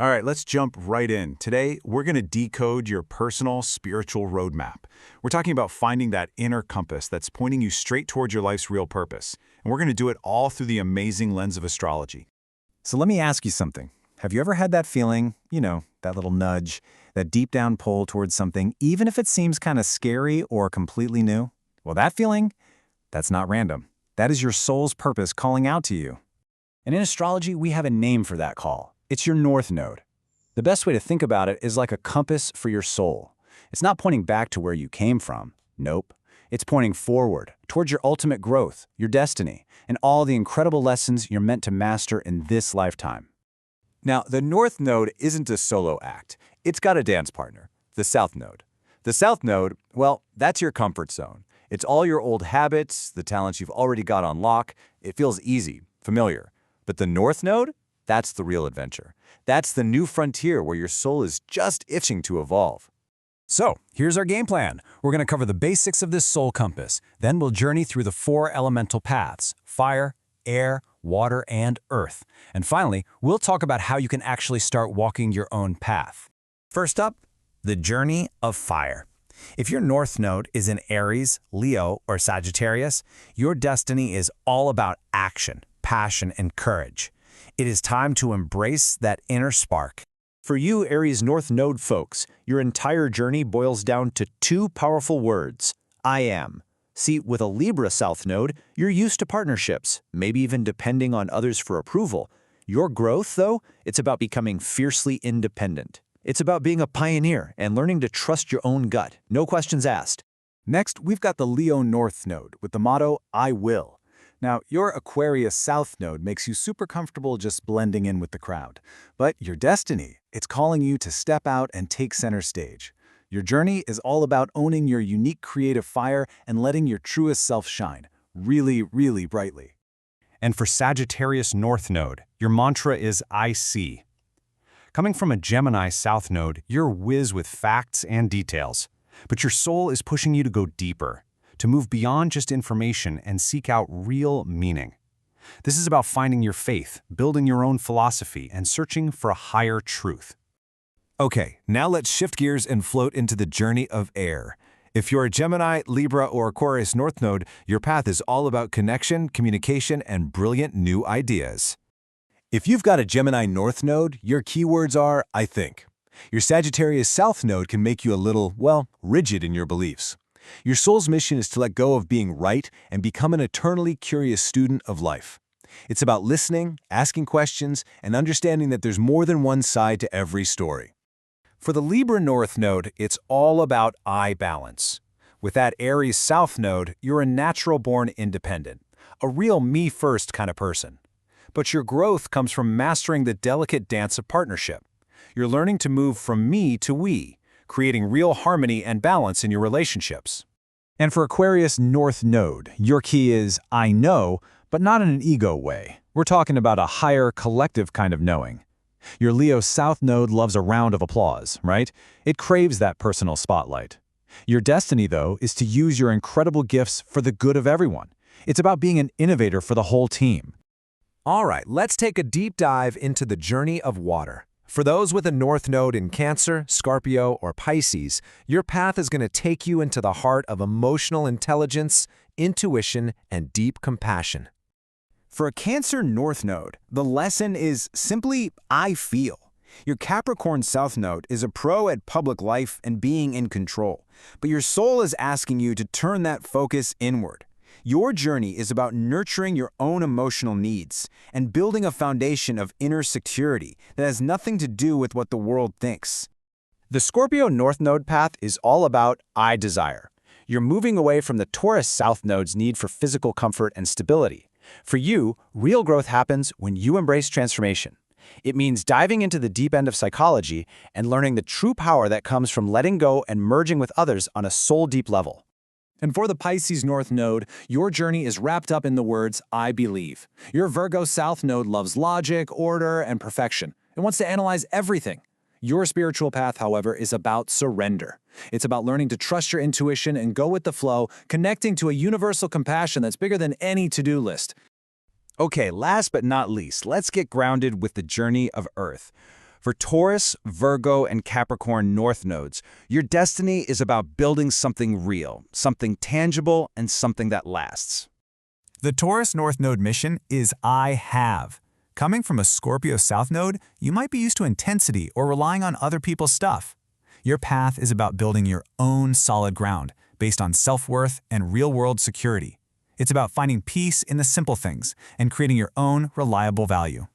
All right, let's jump right in. Today, we're going to decode your personal spiritual roadmap. We're talking about finding that inner compass that's pointing you straight towards your life's real purpose. And we're going to do it all through the amazing lens of astrology. So let me ask you something. Have you ever had that feeling, that little nudge, that deep down pull towards something, even if it seems kind of scary or completely new? Well, that feeling, that's not random. That is your soul's purpose calling out to you. And in astrology, we have a name for that call. It's your North Node. The best way to think about it is like a compass for your soul. It's not pointing back to where you came from. Nope. It's pointing forward, towards your ultimate growth, your destiny, and all the incredible lessons you're meant to master in this lifetime. Now, the North Node isn't a solo act. It's got a dance partner, the South Node. The South Node, well, that's your comfort zone. It's all your old habits, the talents you've already got on lock. It feels easy, familiar. But the North Node? That's the real adventure. That's the new frontier where your soul is just itching to evolve. So, here's our game plan. We're going to cover the basics of this soul compass. Then we'll journey through the 4 elemental paths: fire, air, water, and earth. And finally, we'll talk about how you can actually start walking your own path. First up, the journey of fire. If your North Node is in Aries, Leo, or Sagittarius, your destiny is all about action, passion, and courage. It is time to embrace that inner spark. For you, Aries North Node folks, your entire journey boils down to 2 powerful words: I am. See, with a Libra South Node, you're used to partnerships, maybe even depending on others for approval. Your growth, though, it's about becoming fiercely independent. It's about being a pioneer and learning to trust your own gut, no questions asked. Next, we've got the Leo North Node with the motto, I will. Now, your Aquarius South Node makes you super comfortable just blending in with the crowd. But your destiny, it's calling you to step out and take center stage. Your journey is all about owning your unique creative fire and letting your truest self shine, really, really brightly. And for Sagittarius North Node, your mantra is I see. Coming from a Gemini South Node, you're whiz with facts and details. But your soul is pushing you to go deeper, to move beyond just information and seek out real meaning. This is about finding your faith, building your own philosophy, and searching for a higher truth. Okay, now let's shift gears and float into the journey of air. If you're a Gemini, Libra, or Aquarius North Node, your path is all about connection, communication, and brilliant new ideas. If you've got a Gemini North Node, your keywords are, I think. Your Sagittarius South Node can make you a little, rigid in your beliefs. Your soul's mission is to let go of being right and become an eternally curious student of life. It's about listening, asking questions, and understanding that there's more than one side to every story. For the Libra North Node, it's all about I balance. With that Aries South Node, you're a natural-born independent, a real me-first kind of person. But your growth comes from mastering the delicate dance of partnership. You're learning to move from me to we, creating real harmony and balance in your relationships. And for Aquarius North Node, your key is I know, but not in an ego way. We're talking about a higher collective kind of knowing. Your Leo South Node loves a round of applause, right? It craves that personal spotlight. Your destiny, though, is to use your incredible gifts for the good of everyone. It's about being an innovator for the whole team. All right, let's take a deep dive into the journey of water. For those with a North Node in Cancer, Scorpio, or Pisces, your path is going to take you into the heart of emotional intelligence, intuition, and deep compassion. For a Cancer North Node, the lesson is simply I feel. Your Capricorn South Node is a pro at public life and being in control, but your soul is asking you to turn that focus inward. Your journey is about nurturing your own emotional needs and building a foundation of inner security that has nothing to do with what the world thinks. The Scorpio North Node path is all about I desire. You're moving away from the Taurus South Node's need for physical comfort and stability. For you, real growth happens when you embrace transformation. It means diving into the deep end of psychology and learning the true power that comes from letting go and merging with others on a soul-deep level. And for the Pisces North Node, your journey is wrapped up in the words, I believe. Your Virgo South Node loves logic, order, and perfection. It wants to analyze everything. Your spiritual path, however, is about surrender. It's about learning to trust your intuition and go with the flow, connecting to a universal compassion that's bigger than any to-do list. Okay, last but not least, let's get grounded with the journey of Earth. For Taurus, Virgo, and Capricorn North nodes, your destiny is about building something real, something tangible, and something that lasts. The Taurus North Node mission is I have. Coming from a Scorpio South Node, you might be used to intensity or relying on other people's stuff. Your path is about building your own solid ground, based on self-worth and real-world security. It's about finding peace in the simple things and creating your own reliable value.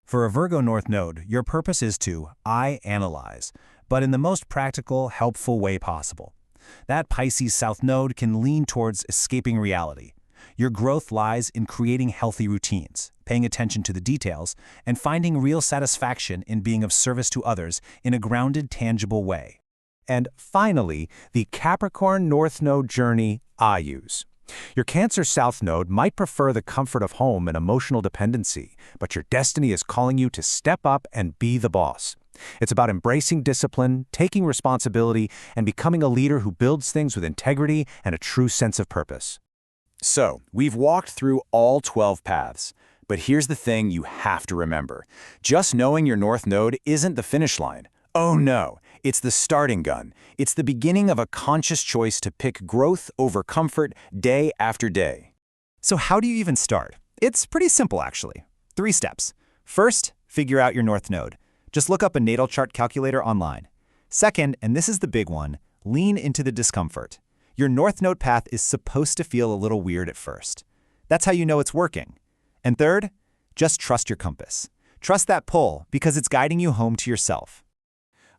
For a Virgo North Node, your purpose is to I analyze, but in the most practical, helpful way possible. That Pisces South Node can lean towards escaping reality. Your growth lies in creating healthy routines, paying attention to the details, and finding real satisfaction in being of service to others in a grounded, tangible way. And finally, the Capricorn North Node journey I use. Your Cancer South Node might prefer the comfort of home and emotional dependency, but your destiny is calling you to step up and be the boss. It's about embracing discipline, taking responsibility, and becoming a leader who builds things with integrity and a true sense of purpose. So, we've walked through all 12 paths. But here's the thing you have to remember. Just knowing your North Node isn't the finish line. Oh no, it's the starting gun. It's the beginning of a conscious choice to pick growth over comfort day after day. So how do you even start? It's pretty simple, actually. 3 steps. First, figure out your North Node. Just look up a natal chart calculator online. Second, and this is the big one, lean into the discomfort. Your North Node path is supposed to feel a little weird at first. That's how you know it's working. And third, just trust your compass. Trust that pull because it's guiding you home to yourself.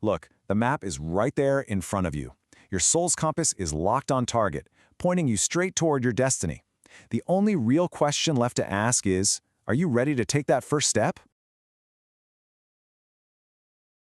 Look, the map is right there in front of you. Your soul's compass is locked on target, pointing you straight toward your destiny. The only real question left to ask is, are you ready to take that first step?